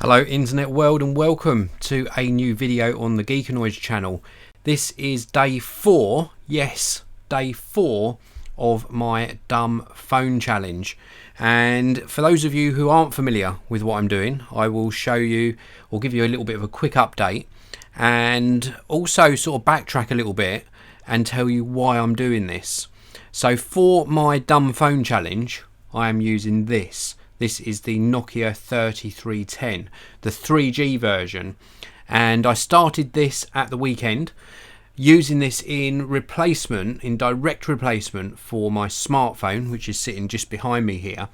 Hello internet world and welcome to a new video on the Geekanoids channel. This is day 4, yes, day 4 of my dumb phone challenge. And for those of you who aren't familiar with what I'm doing, I will show you or give you a little bit of a quick update and also sort of backtrack a little bit and tell you why I'm doing this. So for my dumb phone challenge, I am using this. This is the Nokia 3310, the 3G version, and I started this at the weekend using this in direct replacement for my smartphone, which is sitting just behind me here,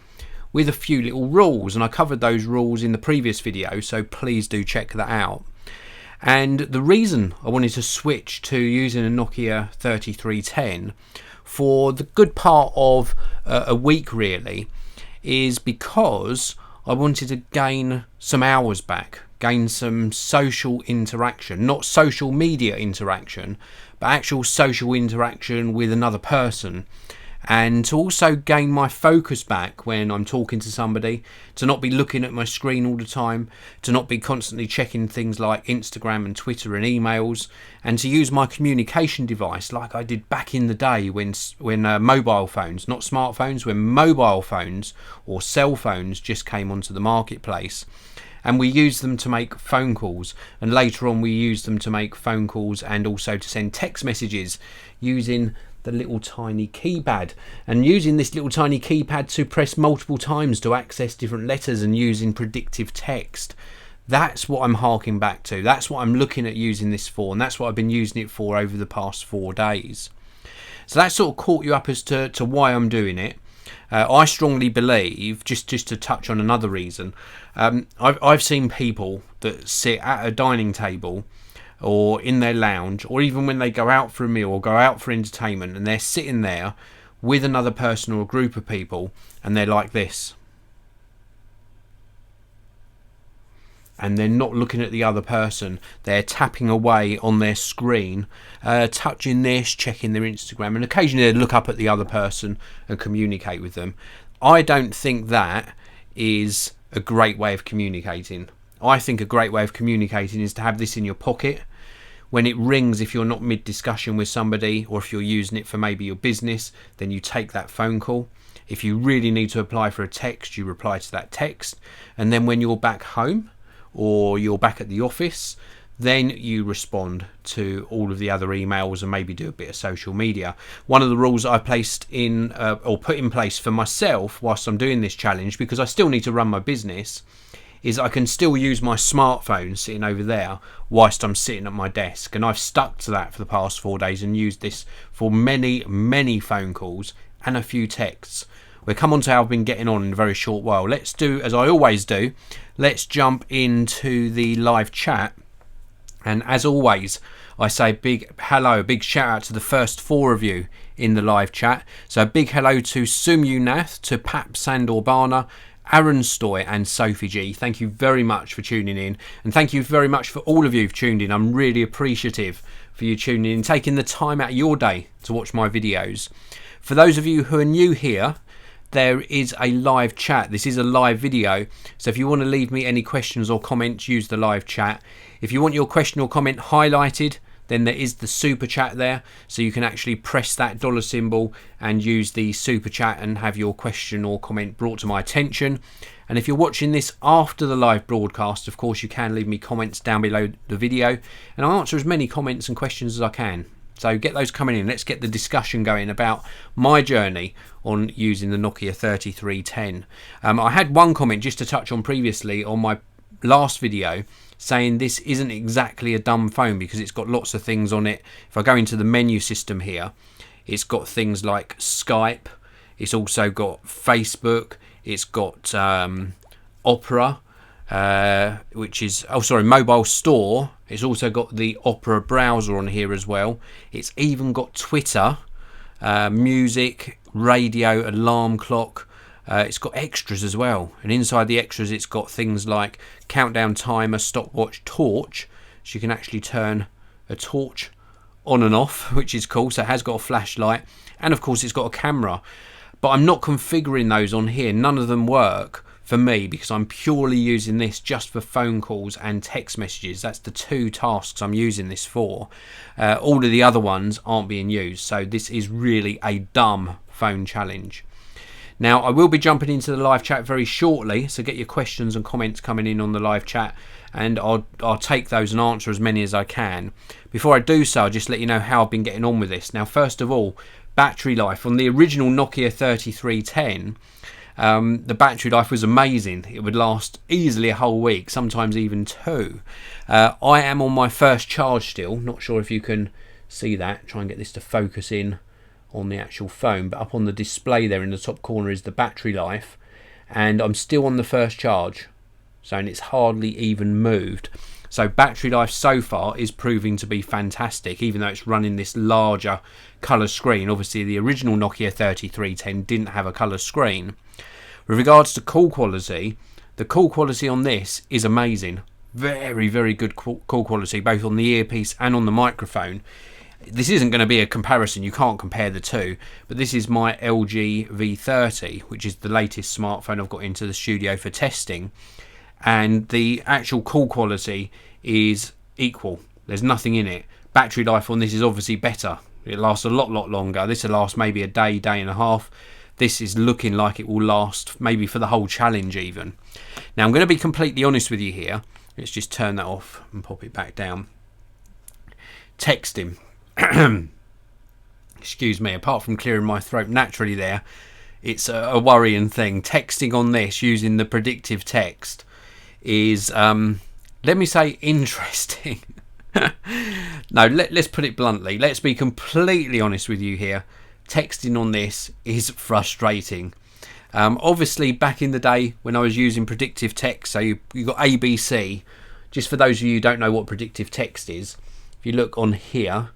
with a few little rules, and I covered those rules in the previous video, so please do check that out. And the reason I wanted to switch to using a Nokia 3310 for the good part of a week really is because I wanted to gain some hours back, gain some social interaction, not social media interaction, but actual social interaction with another person, and to also gain my focus back when I'm talking to somebody, to not be looking at my screen all the time, to not be constantly checking things like Instagram and Twitter and emails, and to use my communication device like I did back in the day when mobile phones, not smartphones, when mobile phones or cell phones just came onto the marketplace. And we used them to make phone calls, and later on we used them to make phone calls and also to send text messages using the little tiny keypad, and using this little tiny keypad to press multiple times to access different letters and using predictive text. That's what I'm harking back to. That's what I'm looking at using this for, and that's what I've been using it for over the past 4 days. So that sort of caught you up as to why I'm doing it. I strongly believe, just to touch on another reason, I've seen people that sit at a dining table or in their lounge, or even when they go out for a meal or go out for entertainment, and they're sitting there with another person or a group of people, and they're like this, and they're not looking at the other person. They're tapping away on their screen, touching this, checking their Instagram, and occasionally they look up at the other person and communicate with them. I don't think that is a great way of communicating. I think a great way of communicating is to have this in your pocket. When it rings, if you're not mid-discussion with somebody, or if you're using it for maybe your business, then you take that phone call. If you really need to apply for a text, you reply to that text. And then when you're back home or you're back at the office, then you respond to all of the other emails and maybe do a bit of social media. One of the rules I placed in or put in place for myself whilst I'm doing this challenge, because I still need to run my business, is I can still use my smartphone sitting over there whilst I'm sitting at my desk, and I've stuck to that for the past 4 days and used this for many phone calls and a few texts. We'll come on to how I've been getting on in a very short while. Let's do as I always do, let's jump into the live chat, and as always I say big hello, a big shout out to the first 4 of you in the live chat. So a big hello to Sumyu Nath, to Pap Sandorbana, Aaron Stoy and Sophie G. Thank you very much for tuning in, and thank you very much for all of you who've tuned in. I'm really appreciative for you tuning in, taking the time out of your day to watch my videos. For those of you who are new here, there is a live chat. This is a live video, so if you want to leave me any questions or comments, use the live chat. If you want your question or comment highlighted, then there is the super chat there, so you can actually press that dollar symbol and use the super chat and have your question or comment brought to my attention. And if you're watching this after the live broadcast, of course you can leave me comments down below the video, and I'll answer as many comments and questions as I can. So get those coming in. Let's get the discussion going about my journey on using the Nokia 3310. I had one comment just to touch on previously on my last video, saying this isn't exactly a dumb phone because it's got lots of things on it. If I go into the menu system here, it's got things like Skype, it's also got Facebook, it's got Opera, which is, Mobile Store. It's also got the Opera browser on here as well. It's even got Twitter, music, radio, alarm clock. It's got extras as well, and inside the extras it's got things like countdown timer, stopwatch, torch, so you can actually turn a torch on and off, which is cool. So it has got a flashlight, and of course it's got a camera, but I'm not configuring those on here. None of them work for me, because I'm purely using this just for phone calls and text messages. That's the 2 tasks I'm using this for. All of the other ones aren't being used, so this is really a dumb phone challenge. Now, I will be jumping into the live chat very shortly, so get your questions and comments coming in on the live chat, and I'll take those and answer as many as I can. Before I do so, I'll just let you know how I've been getting on with this. Now, first of all, battery life. On the original Nokia 3310, the battery life was amazing. It would last easily a whole week, sometimes even 2. I am on my first charge still. Not sure if you can see that. Try and get this to focus in on the actual phone, but up on the display there in the top corner is the battery life, and I'm still on the first charge, so and it's hardly even moved. So battery life so far is proving to be fantastic, even though it's running this larger colour screen. Obviously the original Nokia 3310 didn't have a colour screen. With regards to call quality, the call quality on this is amazing. Very, very good call quality, both on the earpiece and on the microphone. This isn't going to be a comparison, you can't compare the two, but this is my LG V30, which is the latest smartphone I've got into the studio for testing, and the actual call quality is equal. There's nothing in it. Battery life on this is obviously better. It lasts a lot longer. This will last maybe a day, day and a half. This is looking like it will last maybe for the whole challenge even. Now, I'm going to be completely honest with you here. Let's just turn that off and pop it back down. Texting. Excuse me, apart from clearing my throat naturally there, it's a worrying thing. Texting on this using the predictive text is, let me say, interesting. No, let's put it bluntly. Let's be completely honest with you here. Texting on this is frustrating. Obviously, back in the day when I was using predictive text, so you got ABC. Just for those of you who don't know what predictive text is, if you look on here,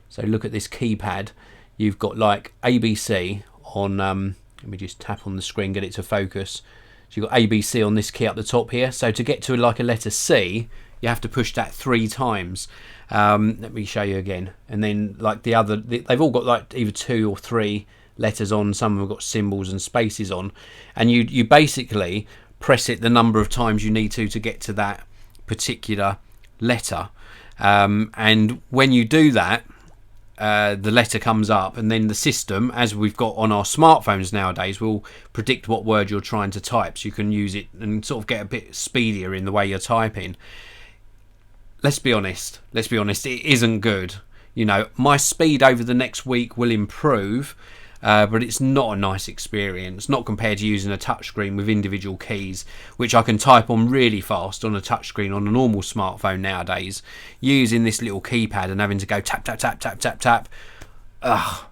so look at this keypad, you've got like ABC on, let me just tap on the screen, get it to focus. So you've got ABC on this key up the top here. So to get to like a letter C, you have to push that 3 times. Let me show you again. And then like the other, they've all got like either 2 or 3 letters on. Some of them have got symbols and spaces on. And you basically press it the number of times you need to get to that particular letter. And when you do that, the letter comes up, and then the system, as we've got on our smartphones nowadays, will predict what word you're trying to type, so you can use it and sort of get a bit speedier in the way you're typing. Let's be honest, it isn't good. You know, my speed over the next week will improve, but it's not a nice experience, not compared to using a touchscreen with individual keys, which I can type on really fast on a touchscreen on a normal smartphone nowadays. Using this little keypad and having to go tap tap tap tap tap tap,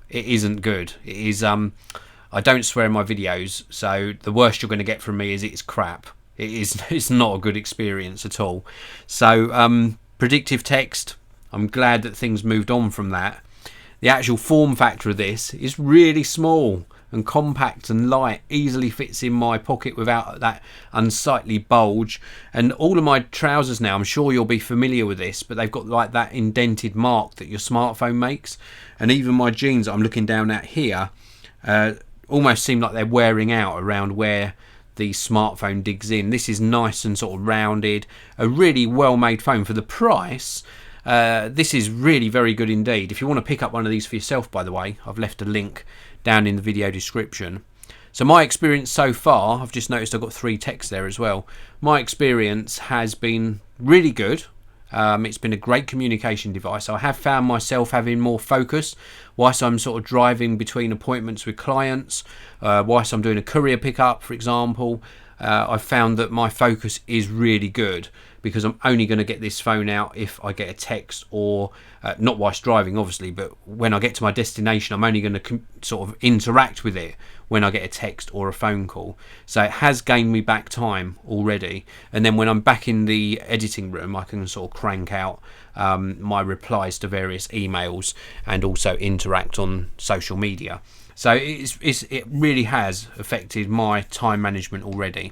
it isn't good. It is. I don't swear in my videos, so the worst you're going to get from me is it's crap. It is. It's not a good experience at all. So predictive text, I'm glad that things moved on from that. The actual form factor of this is really small and compact and light, easily fits in my pocket without that unsightly bulge. And all of my trousers now, I'm sure you'll be familiar with this, but they've got like that indented mark that your smartphone makes. And even my jeans that I'm looking down at here almost seem like they're wearing out around where the smartphone digs in. This is nice and sort of rounded, a really well made phone for the price. This is really very good indeed. If you want to pick up one of these for yourself, by the way, I've left a link down in the video description. So my experience so far, I've just noticed I've got 3 texts there as well. My experience has been really good. It's been a great communication device. I have found myself having more focus whilst I'm sort of driving between appointments with clients, whilst I'm doing a courier pickup, for example. I've found that my focus is really good, because I'm only going to get this phone out if I get a text, or not whilst driving obviously, but when I get to my destination I'm only going to sort of interact with it when I get a text or a phone call. So it has gained me back time already, and then when I'm back in the editing room I can sort of crank out my replies to various emails and also interact on social media. So it really has affected my time management already.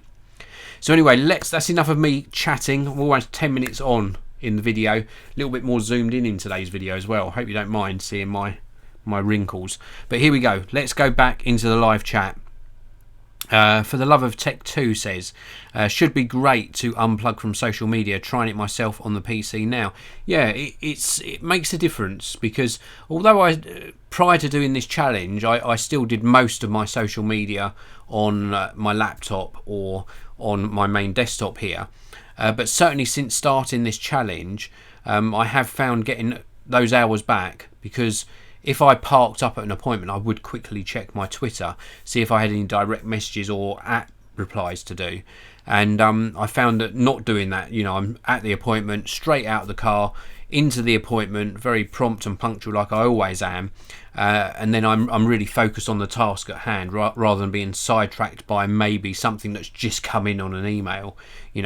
So anyway, that's enough of me chatting. I'm almost 10 minutes on in the video. A little bit more zoomed in today's video as well. Hope you don't mind seeing my wrinkles. But here we go. Let's go back into the live chat. For the Love of Tech 2 says, should be great to unplug from social media, trying it myself on the PC now. Yeah, it makes a difference, because although prior to doing this challenge, I still did most of my social media on my laptop or on my main desktop here. But certainly since starting this challenge, I have found getting those hours back, because if I parked up at an appointment, I would quickly check my Twitter, see if I had any direct messages or app replies to do. And I found that not doing that, I'm at the appointment, straight out of the car, into the appointment, very prompt and punctual like I always am. And then I'm really focused on the task at hand, rather than being sidetracked by maybe something that's just come in on an email.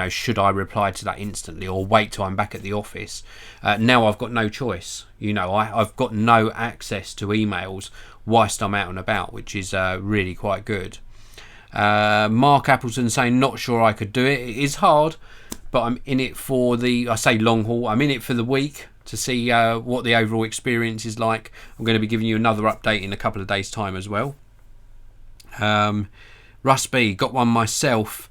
Should I reply to that instantly or wait till I'm back at the office? Now I've got no choice. I've got no access to emails whilst I'm out and about, which is really quite good. Mark Appleton saying, not sure I could do it. It is hard, but I'm in it for I say long haul, I'm in it for the week to see what the overall experience is like. I'm going to be giving you another update in a couple of days' time as well. Russ B, got one myself,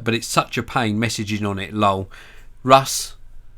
but it's such a pain messaging on it, lol. Russ,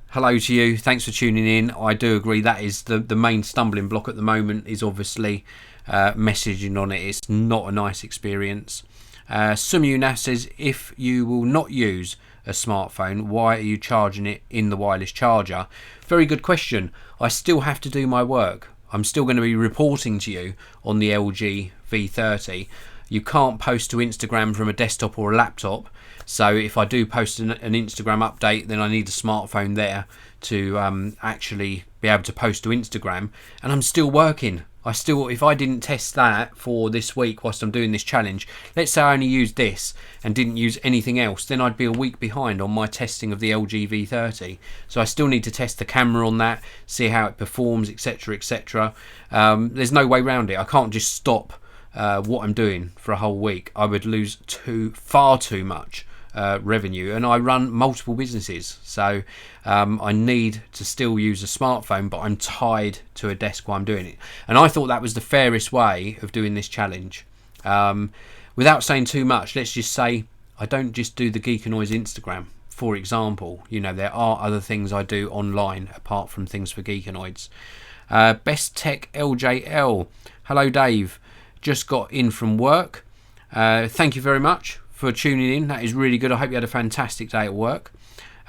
hello to you, thanks for tuning in. I do agree that is the main stumbling block at the moment, is obviously messaging on it. It's not a nice experience. Sumyunaf says, if you will not use a smartphone, why are you charging it in the wireless charger? Very good question. I still have to do my work. I'm still going to be reporting to you on the LG V30. You can't post to Instagram from a desktop or a laptop, so if I do post an Instagram update, then I need a smartphone there to actually be able to post to Instagram. And I'm still working. If I didn't test that for this week whilst I'm doing this challenge, let's say I only used this and didn't use anything else, then I'd be a week behind on my testing of the LG V30. So I still need to test the camera on that, see how it performs, etc, etc. There's no way around it. I can't just stop what I'm doing for a whole week. I would lose far too much revenue, and I run multiple businesses, so I need to still use a smartphone, but I'm tied to a desk while I'm doing it. And I thought that was the fairest way of doing this challenge. Without saying too much, let's just say I don't just do the Geekanoids Instagram, for example. There are other things I do online apart from things for Geekanoids. Best Tech LJL, hello Dave, just got in from work. Thank you very much for tuning in. That is really good. I hope you had a fantastic day at work.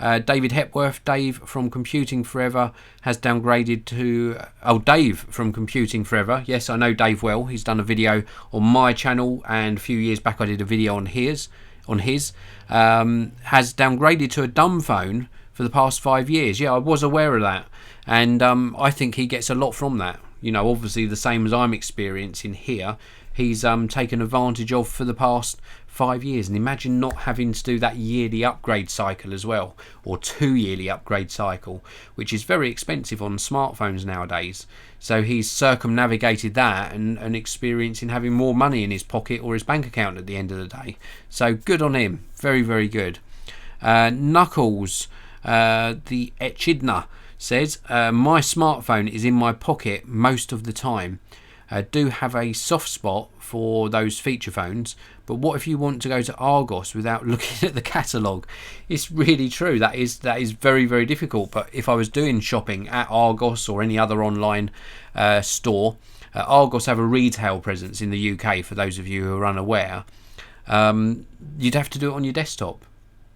David Hepworth, Dave from Computing Forever, has downgraded to... Dave from Computing Forever. Yes, I know Dave well. He's done a video on my channel, and a few years back I did a video on his. Has downgraded to a dumb phone for the past 5 years. Yeah, I was aware of that. And I think he gets a lot from that. Obviously the same as I'm experiencing here. He's taken advantage of for the past 5 years, and imagine not having to do that yearly upgrade cycle as well, or 2 yearly upgrade cycle, which is very expensive on smartphones nowadays. So he's circumnavigated that and experiencing having more money in his pocket or his bank account at the end of the day. So good on him, very, very good. Knuckles, the Echidna, says, my smartphone is in my pocket most of the time. Do have a soft spot for those feature phones, but what if you want to go to Argos without looking at the catalogue? It's really true. That is very, very difficult. But if I was doing shopping at Argos or any other online store, Argos have a retail presence in the UK, for those of you who are unaware. You'd have to do it on your desktop.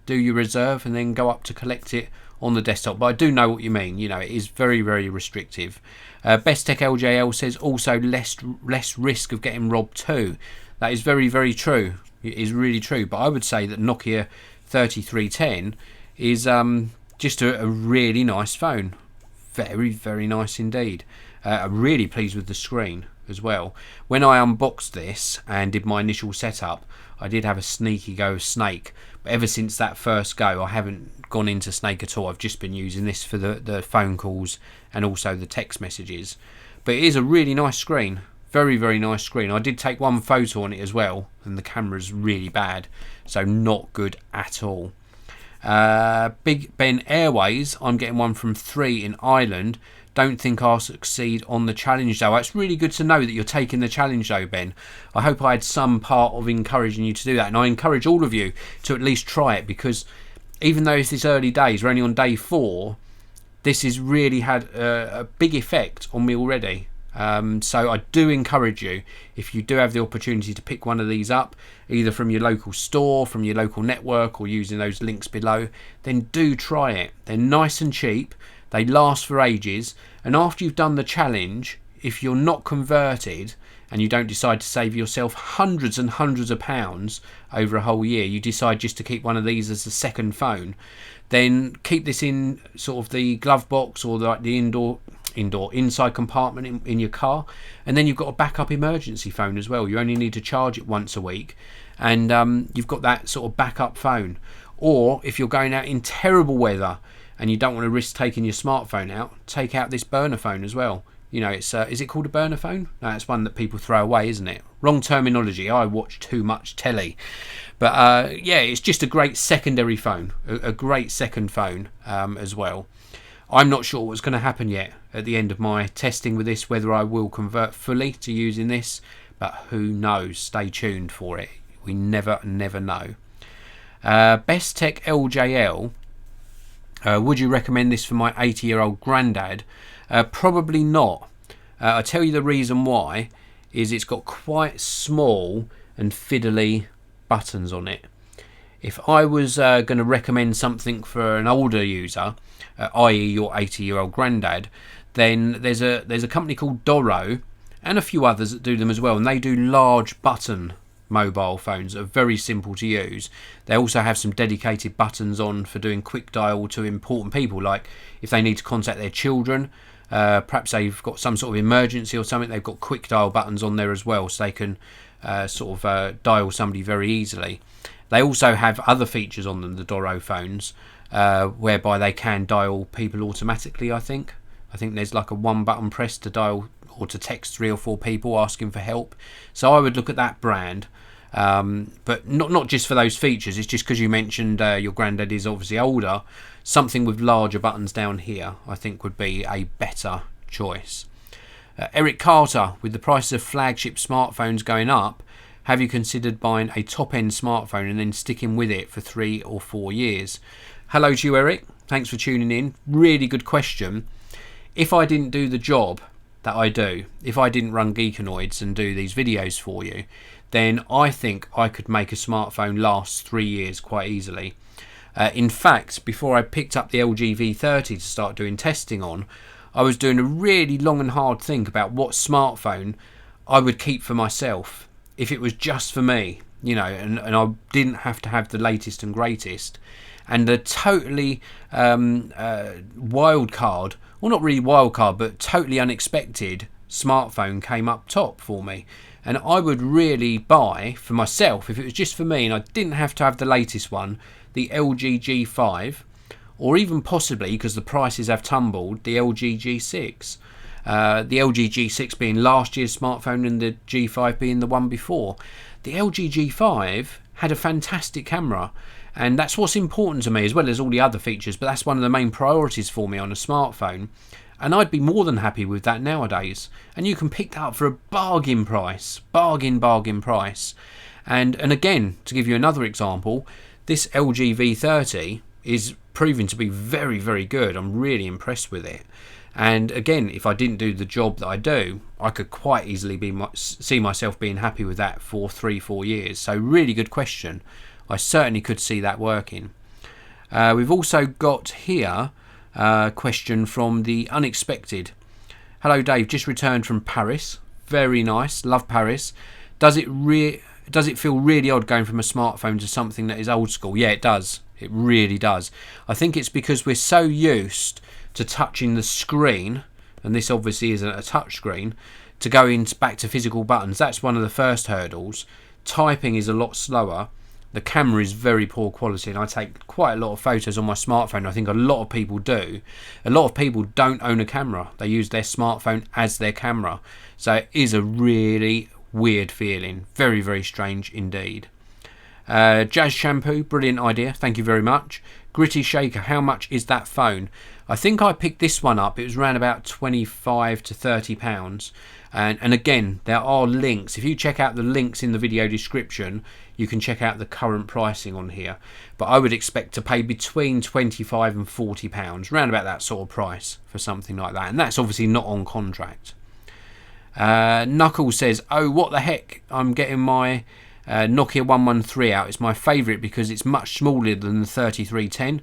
Do your reserve and then go up to collect it on the desktop. But I do know what you mean. It is very, very restrictive. Best Tech LJL says also less risk of getting robbed too. That is very, very true. It is really true. But I would say that Nokia 3310 is just a really nice phone. Very, very nice indeed. I'm really pleased with the screen as well. When I unboxed this and did my initial setup, I did have a sneaky go of Snake. But ever since that first go, I haven't gone into Snake at all. I've just been using this for the phone calls and also the text messages. But it is a really nice screen. Very, very nice screen. I did take one photo on it as well, and the camera's really bad, so not good at all. Big Ben Airways, I'm getting one from 3 in Ireland. Don't think I'll succeed on the challenge though. It's really good to know that you're taking the challenge though, Ben. I hope I had some part of encouraging you to do that, and I encourage all of you to at least try it, because even though it's early days, we're only on day 4, this has really had a big effect on me already. So I do encourage you, if you do have the opportunity to pick one of these up, either from your local store, from your local network, or using those links below, then do try it. They're nice and cheap, they last for ages, and after you've done the challenge, if you're not converted and you don't decide to save yourself hundreds and hundreds of pounds over a whole year, you decide just to keep one of these as a second phone, then keep this in sort of the glove box or the inside compartment in your car, and then you've got a backup emergency phone as well. You only need to charge it once a week, and you've got that sort of backup phone. Or if you're going out in terrible weather and you don't want to risk taking your smartphone out, take out this burner phone as well. You know, it's is it called a burner phone? No, it's one that people throw away, isn't it? Wrong terminology. I watch too much telly. But yeah, it's just a great secondary phone, a great second phone as well. I'm not sure what's going to happen yet at the end of my testing with this, whether I will convert fully to using this, but who knows? Stay tuned for it. We never know. Best Tech LJL. Would you recommend this for my 80-year-old granddad? Probably not. I'll tell you the reason why is it's got quite small and fiddly buttons on it. If I was going to recommend something for an older user, i.e. your 80-year-old granddad, then there's a company called Doro and a few others that do them as well, and they do large button mobile phones that are very simple to use. They also have some dedicated buttons on for doing quick dial to important people, like if they need to contact their children, perhaps they've got some sort of emergency or something, they've got quick dial buttons on there as well, so they can dial somebody very easily. They also have other features on them, the Doro phones, whereby they can dial people automatically. I think there's like a one button press to dial or to text 3 or 4 people asking for help. So I would look at that brand, but not just for those features. It's just because you mentioned your granddad is obviously older. Something with larger buttons down here I think would be a better choice. Eric Carter, with the prices of flagship smartphones going up, have you considered buying a top-end smartphone and then sticking with it for 3 or 4 years? Hello to you, Eric. Thanks for tuning in. Really good question. If I didn't do the job that I do, if I didn't run Geekanoids and do these videos for you, then I think I could make a smartphone last 3 years quite easily. In fact, before I picked up the LG V30 to start doing testing on, I was doing a really long and hard think about what smartphone I would keep for myself if it was just for me, you know, and I didn't have to have the latest and greatest. And the totally wild card, well, not really wild card, but totally unexpected smartphone came up top for me. And I would really buy for myself, if it was just for me and I didn't have to have the latest one, the LG G5, or even possibly, because the prices have tumbled, the LG G6. The LG G6 being last year's smartphone and the G5 being the one before. The LG G5 had a fantastic camera, and that's what's important to me, as well as all the other features, but that's one of the main priorities for me on a smartphone, and I'd be more than happy with that nowadays. And you can pick that up for a bargain price, bargain price. And again, to give you another example, this LG V30 is proving to be very, very good. I'm really impressed with it. And again, if I didn't do the job that I do, I could quite easily see myself being happy with that for 3-4 years. So really good question. I certainly could see that working. We've also got here a question from the Unexpected. Hello Dave, just returned from Paris. Very nice, love Paris. Does it feel really odd going from a smartphone to something that is old school? Yeah, it does. It really does. I think it's because we're so used to touching the screen, and this obviously isn't a touch screen, to go back to physical buttons. That's one of the first hurdles. Typing is a lot slower. The camera is very poor quality, and I take quite a lot of photos on my smartphone. I think a lot of people do. A lot of people don't own a camera. They use their smartphone as their camera. So it is a really weird feeling. Very, very strange indeed. Jazz shampoo, brilliant idea, thank you very much. Gritty shaker, how much is that phone? I think I picked this one up, it was around about 25 to 30 pounds. And again, there are links. If you check out the links in the video description, you can check out the current pricing on here. But I would expect to pay between 25 and 40 pounds, around about that sort of price for something like that. And that's obviously not on contract. Knuckles says, oh, what the heck, I'm getting my Nokia 113 out. It's my favourite because it's much smaller than the 3310.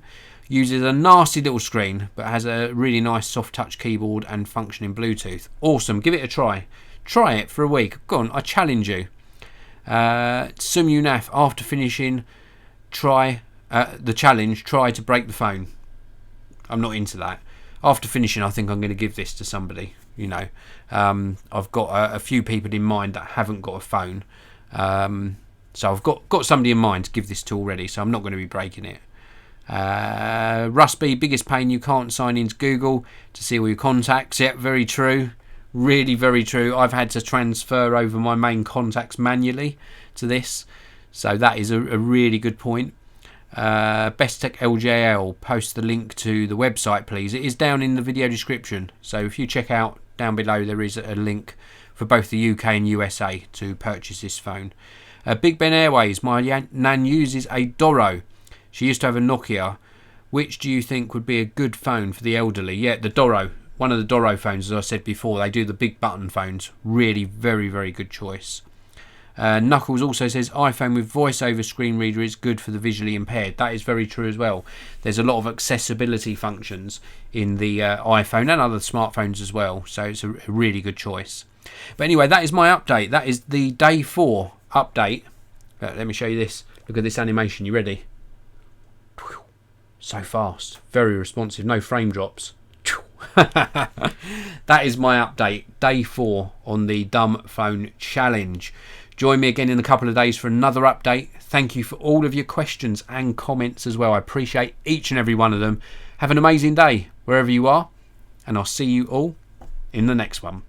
Uses a nasty little screen, but has a really nice soft touch keyboard and functioning Bluetooth. Awesome, give it a try. Try it for a week. Go on, I challenge you. Sumunaf, after finishing the challenge, try to break the phone. I'm not into that. After finishing, I think I'm going to give this to somebody. You know, I've got a few people in mind that haven't got a phone. So I've got somebody in mind to give this to already, so I'm not going to be breaking it. Rusby, biggest pain, you can't sign into Google to see all your contacts. Yeah, very true. Really very true. I've had to transfer over my main contacts manually to this, so that is a really good point. Best Tech LJL, post the link to the website please. It is down in the video description, so if you check out down below, there is a link for both the UK and USA to purchase this phone. Big Ben Airways, my nan uses a Doro. She used to have a Nokia. Which do you think would be a good phone for the elderly? Yeah, the Doro. One of the Doro phones, as I said before, they do the big button phones. Really, very, very good choice. Knuckles also says iPhone with voiceover screen reader is good for the visually impaired. That is very true as well. There's a lot of accessibility functions in the iPhone and other smartphones as well. So it's a really good choice. But anyway, that is my update. That is the day 4 update. Let me show you this. Look at this animation. You ready? So fast, very responsive, no frame drops. That is my update, day 4 on the Dumb Phone Challenge. Join me again in a couple of days for another update. Thank you for all of your questions and comments as well. I appreciate each and every one of them. Have an amazing day wherever you are, and I'll see you all in the next one.